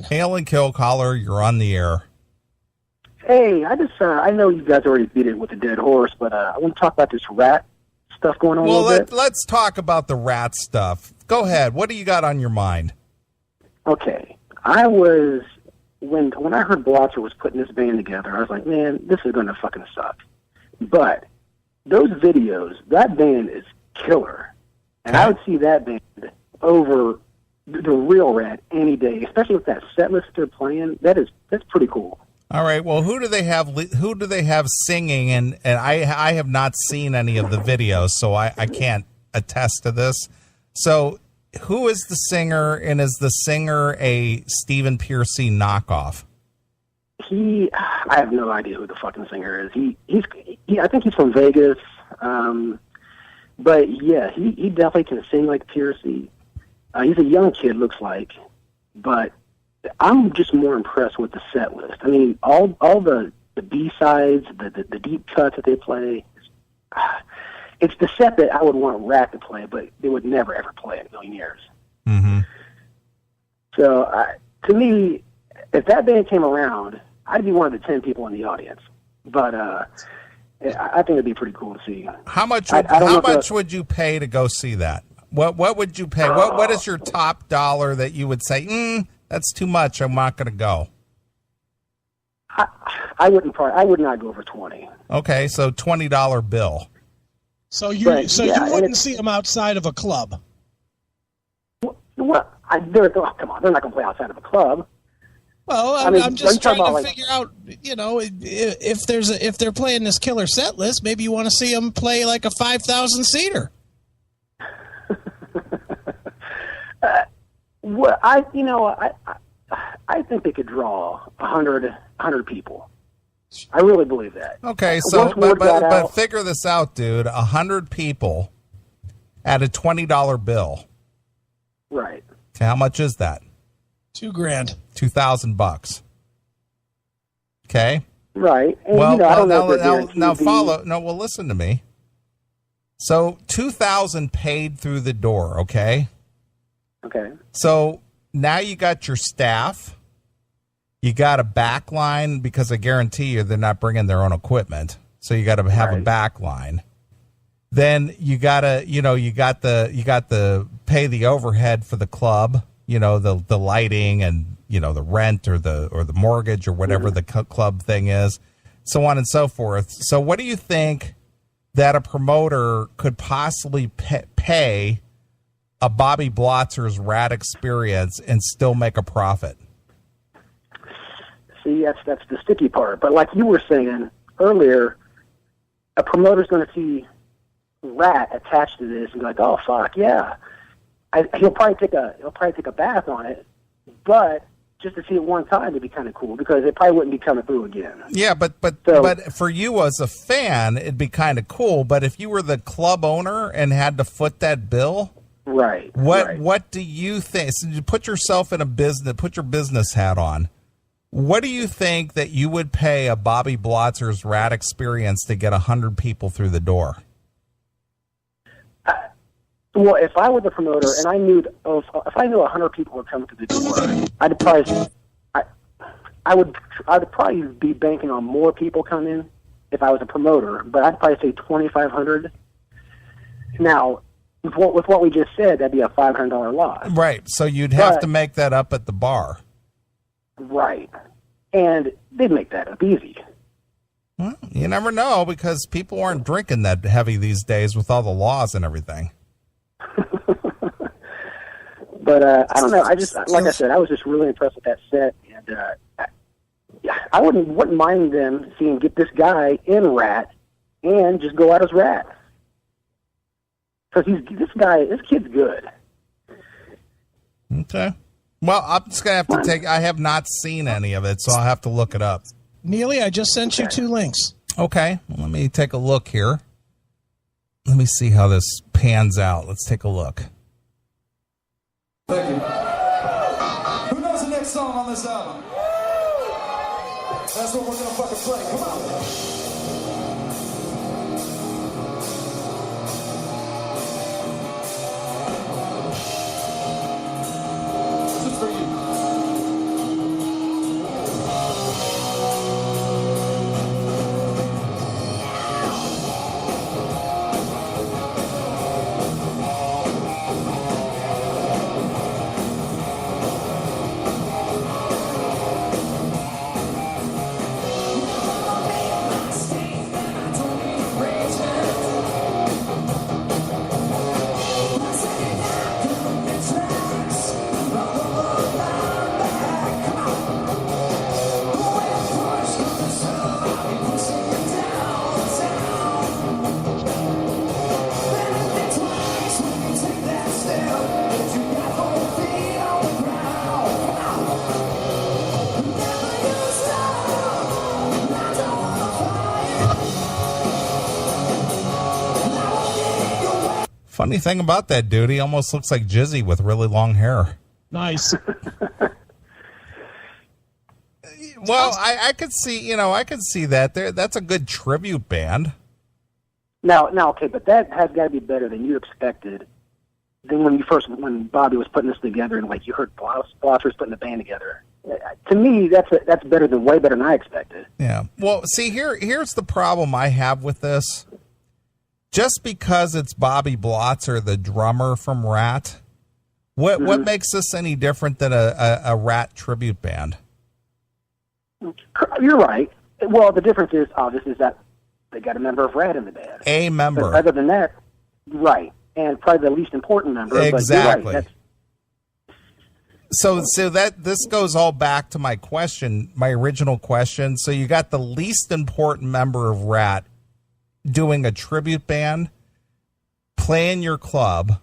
Hail and kill caller, you're on the air. Hey, I know you guys already beat it with the dead horse, but I want to talk about this Ratt stuff going on a little bit. Let's talk about the Ratt stuff. Go ahead. What do you got on your mind? Okay. When I heard Blotzer was putting this band together, I was like, man, this is going to fucking suck. But those videos, that band is killer. And I would see that band over the real Ratt any day, especially with that set list they're playing. That's pretty cool. All right. Well, who do they have singing? And I have not seen any of the videos, so I can't attest to this. So who is the singer, and is the singer a Stephen Pearcy knockoff? I have no idea who the fucking singer is. I think he's from Vegas. But yeah, he definitely can sing like Pearcy. He's a young kid, looks like, but I'm just more impressed with the set list. I mean, all the B-sides, the deep cuts that they play, it's the set that I would want Ratt to play, but they would never, ever play in a million years. Mm-hmm. So, to me, if that band came around, I'd be one of the 10 people in the audience. But I think it'd be pretty cool to see. How much would you pay to go see that? What would you pay? What is your top dollar that you would say, that's too much, I'm not going to go? I would not go for 20. Okay, so $20 bill. So you wouldn't see them outside of a club? Well, come on, they're not going to play outside of a club. Well, I'm just trying to figure out, if they're playing this killer set list, maybe you want to see them play like a 5,000 seater. Well, I think they could draw 100 people. I really believe that. Okay, so but figure this out, dude. 100 people at a $20 bill. Right. Okay, how much is that? $2,000. $2,000. Okay. Right. And, well, I don't know now follow. No, well, listen to me. So $2,000 paid through the door. Okay. Okay. So now you got your staff. You got a back line, because I guarantee you they're not bringing their own equipment. So you got to have a back line. Then you got to pay the overhead for the club, the lighting and, the rent or the mortgage or whatever the club thing is, so on and so forth. So what do you think that a promoter could possibly pay a Bobby Blotzer's Ratt experience and still make a profit? See, that's the sticky part. But like you were saying earlier, a promoter's going to see Ratt attached to this and be like, "Oh fuck yeah!" He'll probably take a bath on it, but just to see it one time would be kind of cool, because it probably wouldn't be coming through again. Yeah, but for you as a fan, it'd be kind of cool. But if you were the club owner and had to foot that bill, right? What do you think? So you put yourself in a business, put your business hat on. What do you think that you would pay a Bobby Blotzer's Ratt experience to get 100 people through the door? Well, if I were the promoter and I knew if I knew 100 people were coming through the door, I'd probably be banking on more people coming if I was a promoter. But I'd probably say 2,500. Now, with what we just said, that'd be a $500 loss. Right. So you'd have to make that up at the bar. Right. And they'd make that up easy. Well, you never know, because people aren't drinking that heavy these days with all the laws and everything. But I don't know. Like I said, I was just really impressed with that set, and I wouldn't mind them seeing get this guy in Ratt and just go out as Ratt, because this kid's good. Okay. Well, I'm just gonna have to I have not seen any of it, so I'll have to look it up. Neeley, I just sent you 2 links. Okay, well, let me take a look here. Let me see how this pans out. Let's take a look. Thank you. Who knows the next song on this album? That's what we're gonna fucking play. Come on. This is for you. Funny thing about that dude, he almost looks like Jizzy with really long hair. Nice. Well, I could see, I could see that. That's a good tribute band. Now, okay, but that has got to be better than you expected. Than when Bobby was putting this together, and like you heard Blotzer putting the band together. To me, that's way better than I expected. Yeah. Well, see, here's the problem I have with this. Just because it's Bobby Blotzer, the drummer from Ratt, what makes this any different than a Ratt tribute band? You're right. Well, the difference is obviously that they got a member of Ratt in the band. A member. But other than that, right, and probably the least important member. Exactly. But you're right. So that this goes all back to my original question. So you got the least important member of Ratt doing a tribute band, playing your club.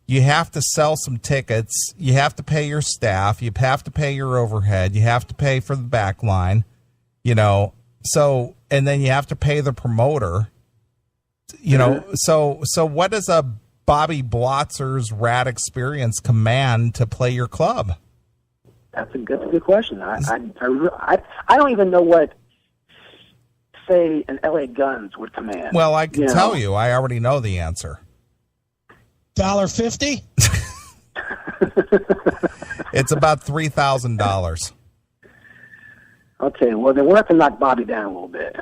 You have to sell some tickets. You have to pay your staff. You have to pay your overhead. You have to pay for the back line, So, and then you have to pay the promoter, So what does a Bobby Blotzer's Ratt experience command to play your club? That's a good question. I don't even know what, say, an LA Guns would command. Well, I can tell you. I already know the answer. $1.50? It's about $3,000. Okay, well then we'll have to knock Bobby down a little bit.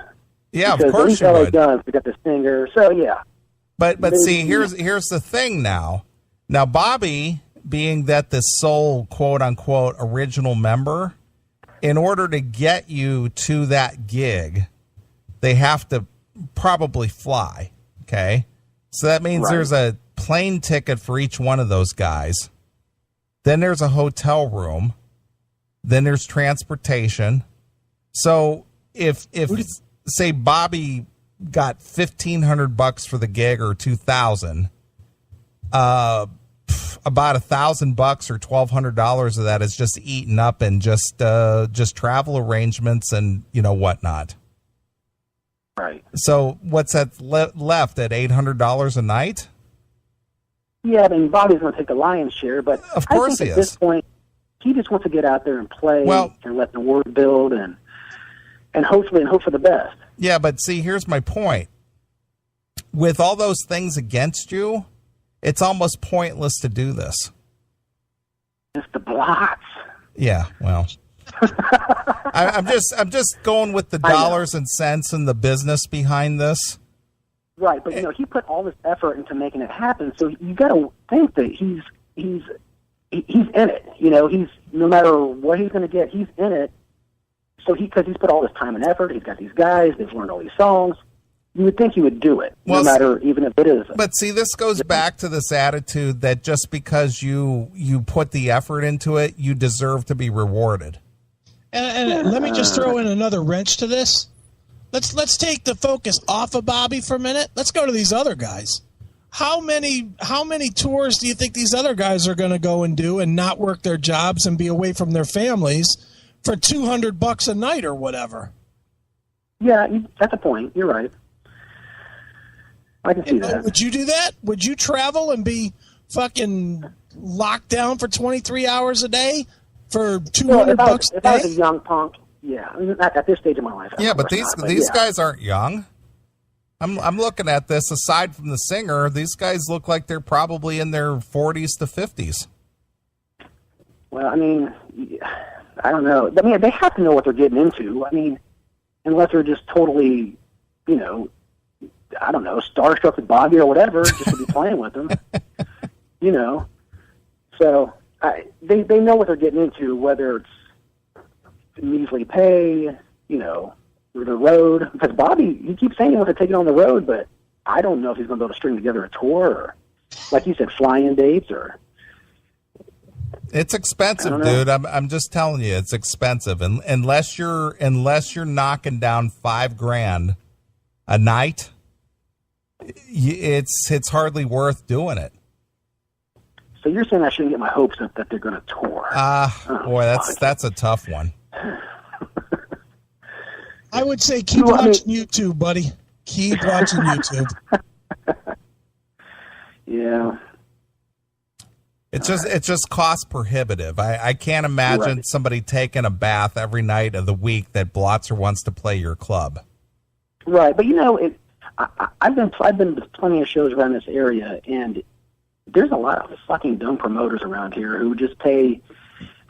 Yeah, because of course you LA would. Guns, we got the singer, so yeah. But see, here's the thing now. Now Bobby, being that the sole quote unquote original member, in order to get you to that gig, they have to probably fly. Okay, so that means there's a plane ticket for each one of those guys. Then there's a hotel room. Then there's transportation. So if say Bobby got $1,500 for the gig or $2,000, about $1,000 or $1,200 of that is just eaten up in just travel arrangements and whatnot. Right. So what's that left at $800 a night? Yeah, I mean Bobby's going to take the lion's share, but of course I think at this point he just wants to get out there and play and let the word build and hope for the best. Yeah, but see, here's my point. With all those things against you, it's almost pointless to do this. It's the Blots. Yeah, well, I'm just going with the dollars and cents and the business behind this. Right, but he put all this effort into making it happen, so you got to think that he's in it. He's no matter what he's going to get, he's in it. So because he's put all this time and effort, he's got these guys, they've learned all these songs. You would think he would do it, no matter even if it is. But see, this goes back to this attitude that just because you put the effort into it, you deserve to be rewarded. And let me just throw in another wrench to this. Let's take the focus off of Bobby for a minute. Let's go to these other guys. How many tours do you think these other guys are going to go and do and not work their jobs and be away from their families for $200 a night or whatever? Yeah, that's a point. You're right. I can see that. Would you do that? Would you travel and be fucking locked down for 23 hours a day for $200 a day? If I was a young punk, yeah. I mean, at this stage of my life. Yeah, but these guys aren't young. I'm looking at this. Aside from the singer, these guys look like they're probably in their 40s to 50s. Well, I mean, I don't know. I mean, they have to know what they're getting into. I mean, unless they're just totally, I don't know, starstruck with Bobby or whatever, just to be playing with them. So they know what they're getting into, whether it's measly pay, or the road. Because Bobby, he keeps saying he wants to take it on the road, but I don't know if he's going to be able to string together a tour or, like you said, fly-in dates or. It's expensive, dude. I'm just telling you, it's expensive. And unless you're knocking down $5,000 a night, it's hardly worth doing it. So you're saying I shouldn't get my hopes up that they're going to tour? Boy, that's a tough one. I would say keep watching YouTube, buddy. Keep watching YouTube. Yeah. it's just cost prohibitive. I can't imagine somebody taking a bath every night of the week that Blotzer wants to play your club. Right, but I've been to plenty of shows around this area, and there's a lot of fucking dumb promoters around here who just pay.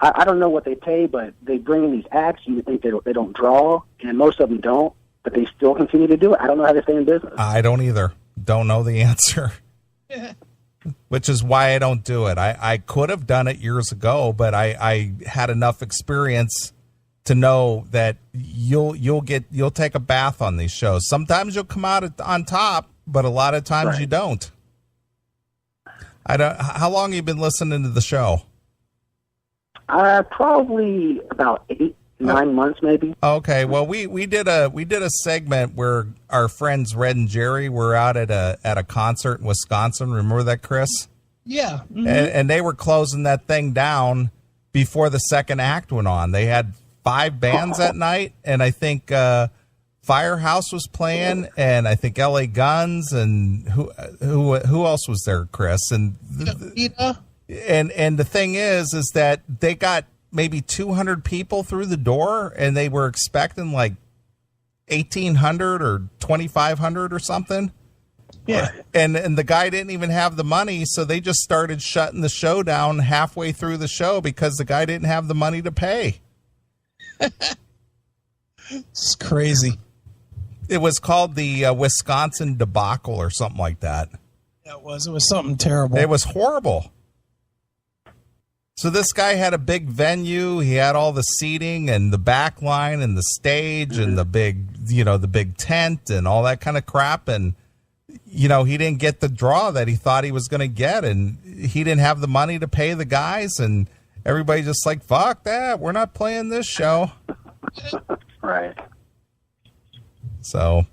I don't know what they pay, but they bring in these acts. You think they don't draw, and most of them don't, but they still continue to do it. I don't know how they stay in business. I don't either. Don't know the answer. Which is why I don't do it. I could have done it years ago, but I had enough experience to know that you'll take a bath on these shows. Sometimes you'll come out on top, but a lot of times you don't. How long have you been listening to the show? Probably about 8-9 months, maybe. Okay, well, we did a segment where our friends Red and Jerry were out at a concert in Wisconsin. Remember that, Chris? Yeah. Mm-hmm. And they were closing that thing down before the second act went on. They had 5 bands that night, and I think Firehouse was playing, and I think LA Guns, and who else was there, Chris? And and the thing is that they got maybe 200 people through the door, and they were expecting like 1,800 or 2,500 or something. Yeah. And the guy didn't even have the money, so they just started shutting the show down halfway through the show because the guy didn't have the money to pay. It's crazy. It was called the Wisconsin debacle or something like that. Yeah, it was. It was something terrible. It was horrible. So this guy had a big venue. He had all the seating and the back line and the stage and the big tent and all that kind of crap. And, he didn't get the draw that he thought he was going to get. And he didn't have the money to pay the guys. And everybody just like, fuck that. We're not playing this show. Right. So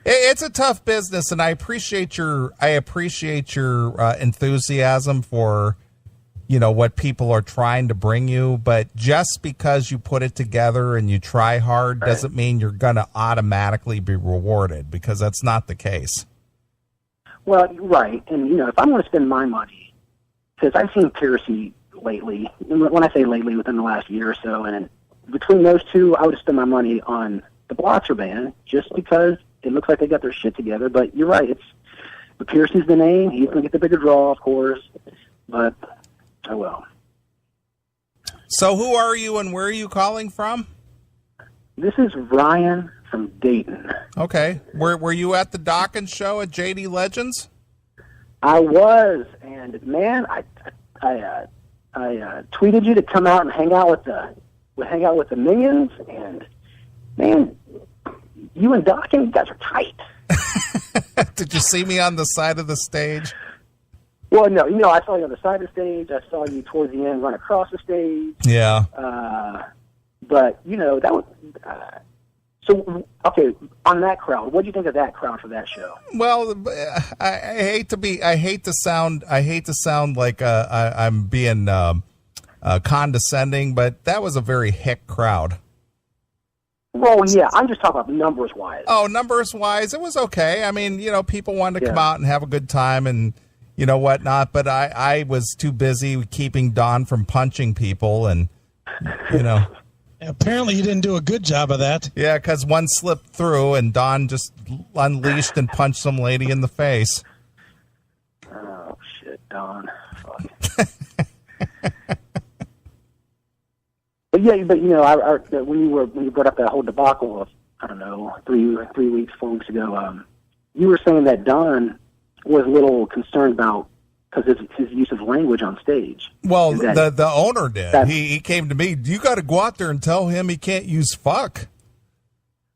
it's a tough business. And I appreciate your enthusiasm for, what people are trying to bring you, but just because you put it together and you try hard doesn't mean you're going to automatically be rewarded, because that's not the case. Well, right. And, if I'm going to spend my money, because I've seen Piercy lately, when I say lately, within the last year or so, and between those two, I would spend my money on the Blotzer band just because it looks like they got their shit together. But you're right. But Piercy's the name. He's going to get the bigger draw, of course, but I will. So who are you and where are you calling from? This is Ryan from Dayton. Okay. Were you at the Dawkins show at JD Legends? I was, and man, I tweeted you to come out and hang out with the Minions, and man, you and Dawkins, you guys are tight. Did you see me on the side of the stage? Well, no, I saw you on the side of the stage. I saw you towards the end run across the stage. Yeah. But, that was... so, okay, on that crowd, what do you think of that crowd for that show? Well, I hate to sound like I'm being condescending, but that was a very hick crowd. Well, yeah, I'm just talking about numbers-wise. Oh, numbers-wise, it was okay. I mean, people wanted to come out and have a good time and, whatnot, but I was too busy keeping Don from punching people and, Apparently you didn't do a good job of that. Yeah, because one slipped through and Don just unleashed and punched some lady in the face. Oh, shit, Don. Fuck. But yeah, when you brought up that whole debacle of, I don't know, 4 weeks ago, you were saying that Don was a little concerned about because his use of language on stage. Well, the owner did. He came to me. You got to go out there and tell him he can't use fuck.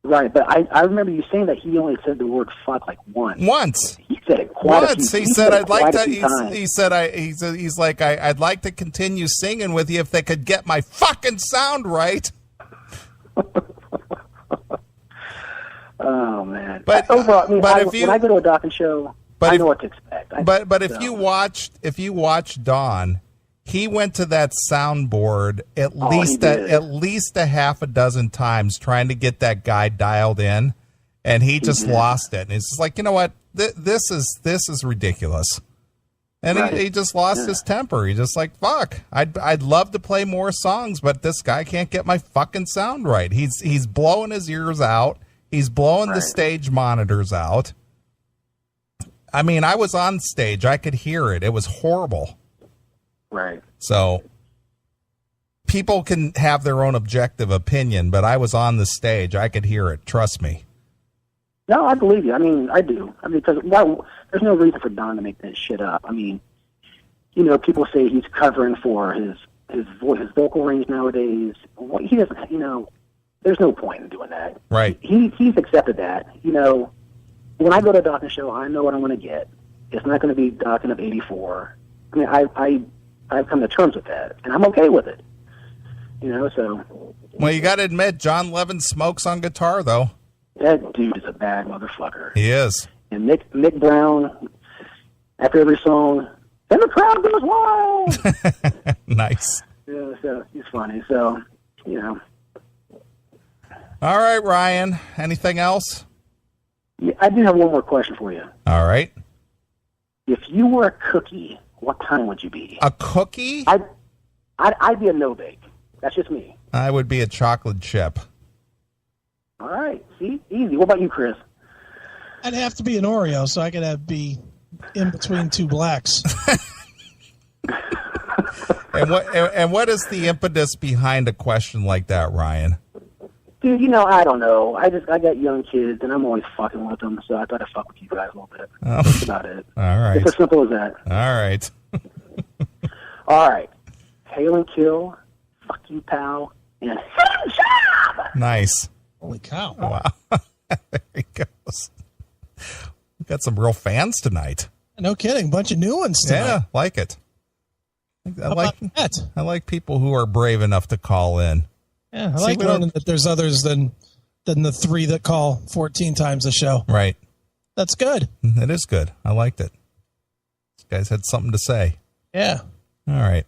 Right, but I remember you saying that he only said the word fuck like once. Once. He said it quite a few times. He said I'd like to. He's like I'd like to continue singing with you if they could get my fucking sound right. Oh man! But overall, I mean, when I go to a Dawkins show, I know what to expect. But if you watch Don, he went to that soundboard at least a half a dozen times trying to get that guy dialed in, and he just lost it. And it's just like, you know what? This is ridiculous. And Right. he just lost his temper. He's just like, fuck, I'd love to play more songs, but this guy can't get my fucking sound right. He's blowing his ears out. He's blowing the stage monitors out. I mean, I was on stage. I could hear it. It was horrible. Right. So people can have their own objective opinion, but I was on the stage. I could hear it. Trust me. No, I believe you. I mean, I do. I mean, because there's no reason for Don to make that shit up. I mean, you know, people say he's covering for his vocal range nowadays. He doesn't. You know, there's no point in doing that. Right. He's accepted that. You know, when I go to a Dawkins show, I know what I'm going to get. It's not going to be Dawkins of '84. I mean, I've come to terms with that, and I'm okay with it. You know, so. Well, you got to admit, John Levin smokes on guitar, though. That dude is a bad motherfucker. He is. And Mick Brown, after every song, and the crowd goes wild. Nice. Yeah, so he's funny. So, you know. All right, Ryan. Anything else? Yeah, I do have one more question for you. All right. If you were a cookie, what kind would you be? A cookie? I'd be a no-bake. That's just me. I would be a chocolate chip. All right. See? Easy. What about you, Chris? I'd have to be an Oreo so I could be in between two blacks. And what is the impetus behind a question like that, Ryan? Dude, you know, I don't know. I got young kids, and I'm always fucking with them, so I thought I'd fuck with you guys a little bit. Oh. That's about it. All right. It's as simple as that. All right. All right. Hail and kill, fuck you, pal, and hand job! Nice. Holy cow. Wow. There he goes. We've got some real fans tonight. No kidding. Bunch of new ones tonight. Yeah, like it. How about that? I like people who are brave enough to call in. Yeah, I like learning that there's others than the three that call 14 times a show. Right. That's good. It is good. I liked it. This guy's had something to say. Yeah. All right.